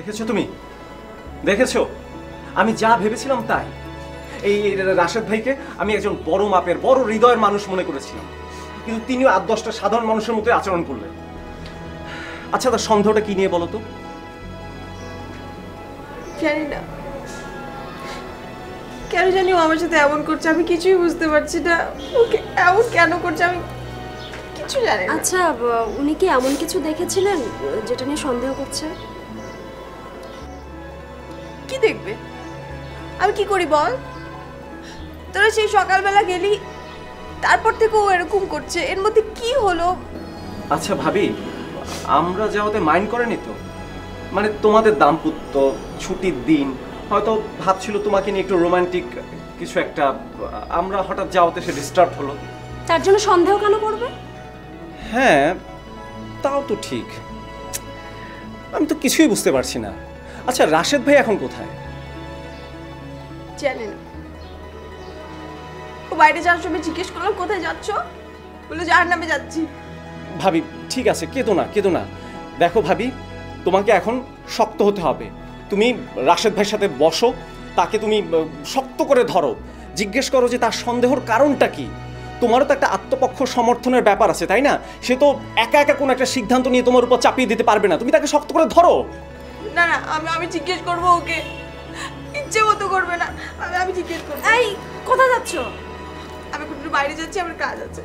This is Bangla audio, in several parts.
দেখেছো তুমি? দেখেছো আমি যা ভেবেছিলাম তাই। এই রাশেদ ভাইকে আমি একজন বড় মাপের বড় হৃদয়ের মানুষ মনে করেছিলাম, কিন্তু তিনিও 8-10টা সাধারণ মানুষের মতো আচরণ করলেন। আচ্ছা, তার সন্দেহটা কি নিয়ে বলো তো? জানি না কেন জানি ও আমার সাথে এমন করছে, আমি কিছুই বুঝতে পারছি না। ওকে এমন কেন করছে আমি কিছু জানি না। আচ্ছা, উনি কি এমন কিছু দেখেছিলেন যেটা নিয়ে সন্দেহ করছে? কি দেখবে? আমি কি করি বল? তোরা সেই সকালবেলা গেলি, তারপর থেকে ও এরকম করছে, এর মধ্যে কি হলো? আচ্ছা ভাবি, আমরা যাওয়াতে মাইন্ড করেনি তো? মানে তোমাদের দাম্পত্য, ছুটির দিন, হয়তো ভাবছিল তোমাকে নিয়ে একটু রোমান্টিক কিছু একটা, আমরা হঠাৎ যাওয়াতে সে ডিস্টার্ব হলো, তার জন্য সন্দেহ কেন করবে? হ্যাঁ তাও তো ঠিক, আমি তো কিছুই বুঝতে পারছি না। আচ্ছা রাশেদ ভাই এখন কোথায়? জানি না। ও বাইরে যাওয়ার সময় জিজ্ঞেস করলাম কোথায় যাচ্ছ, বলে জাহান্নামে যাচ্ছি। ভাবি ঠিক আছে, কেঁদো না কেঁদো না। দেখো ভাবি, তোমাকে এখন শক্ত হতে হবে। তুমি রাশেদ ভাইয়ের সাথে বসো, তাকে তুমি শক্ত করে ধরো, জিজ্ঞেস করো যে তার সন্দেহর কারণটা কি। তোমারও তো একটা আত্মপক্ষ সমর্থনের ব্যাপার আছে, তাই না? সে তো একা একা কোনো একটা সিদ্ধান্ত নিয়ে তোমার উপর চাপিয়ে দিতে পারবে না, তুমি তাকে শক্ত করে ধরো। না না, আমি জিজ্ঞেস করবো ওকে, ইচ্ছে মতো করবে না। আমি জিজ্ঞেস করবো। এই কোথায় যাচ্ছ? আমি একটু বাইরে যাচ্ছি, আমার কাজ আছে।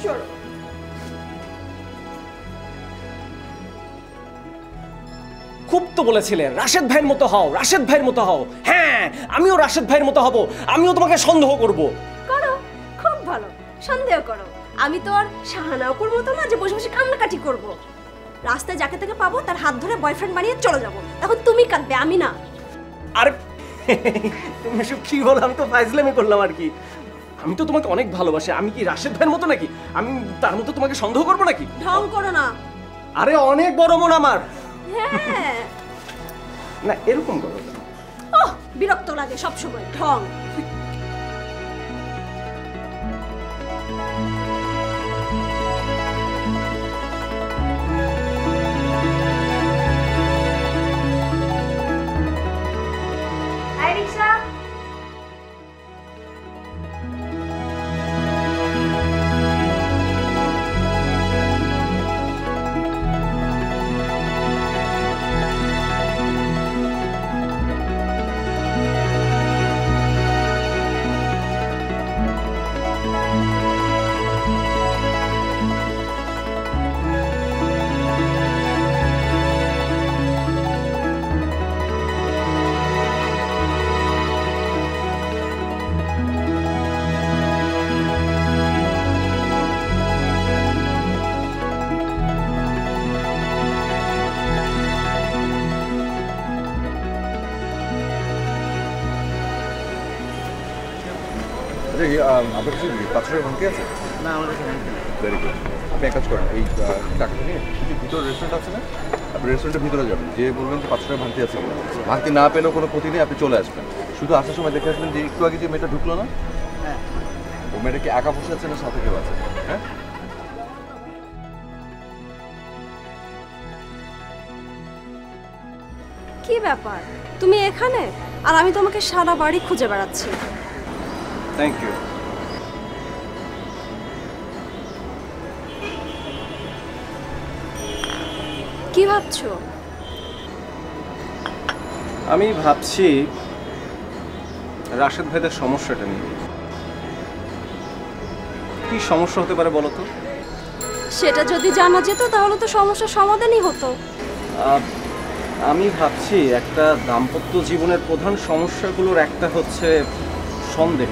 চলো। খুব তো বলেছিলে রাশেদ ভাইয়ের মতো হও, রাশেদ ভাইয়ের মতো হও। হ্যাঁ, আমিও রাশেদ ভাইয়ের মতো হব, আমিও তোমাকে সন্দেহ করব। করো, খুব ভালো, সন্দেহ করো। আমি তো আর শাহানাওকুর মতো না যে বসে বসে কান্নাকাটি করব। রাস্তায় যাকে তাকে পাবো তার হাত ধরে বয়ফ্রেন্ড বানিয়ে চলে যাব, তখন তুমি কাঁদবে, আমি না। আরে তুমি সব কি বলো? আমি তো ফাইজলামি করলাম আর কি। আমি তো তোমাকে অনেক ভালোবাসি, আমি কি রাশেদ ভাইয়ের মতো নাকি? আমি তার মতো তোমাকে সন্দেহ করবো নাকি? ঢং করো না। আরে অনেক বড় মন আমার। হ্যাঁ না এরকম করো না। ওহ, বিরক্ত লাগে সব সময় ঢং। আপনার কাছে পাথরের ভাঙতি আছে? না, আমাদের এখানে ভেরি গুড। আপনি এক কাজ করেন, এই টাকাটা নিয়ে ভিতরে রেস্টুরেন্ট আছে না, আপনি রেস্টুরেন্টের ভিতরে যাবেন, যে বলবেন যে পাথরের ভাঙতি আছে কিনা। ভাঙতি না পেলেও কোনো ক্ষতি নেই, আপনি চলে আসবেন। শুধু আসার সময় দেখে আসবেন যে একটু আগে যে মেয়েটা ঢুকলো না, হ্যাঁ, ও মেয়েটা কি একা বসে আছে না সাথে কেউ আছে? হ্যাঁ, কি ব্যাপার, তুমি এখানে আর আমি তোমাকে সারা বাড়ি খুঁজে বেড়াচ্ছি। Thank you. কি ভাবছো? আমি ভাবছি রাশেদ ভাইদের সমস্যাটা নিয়ে। কি সমস্যা হতে পারে বলো তো? সেটা যদি জানা যেত তাহলে তো সমস্যার সমাধানই হতো। আমি ভাবছি একটা দাম্পত্য জীবনের প্রধান সমস্যাগুলোর একটা হচ্ছে সন্দেহ।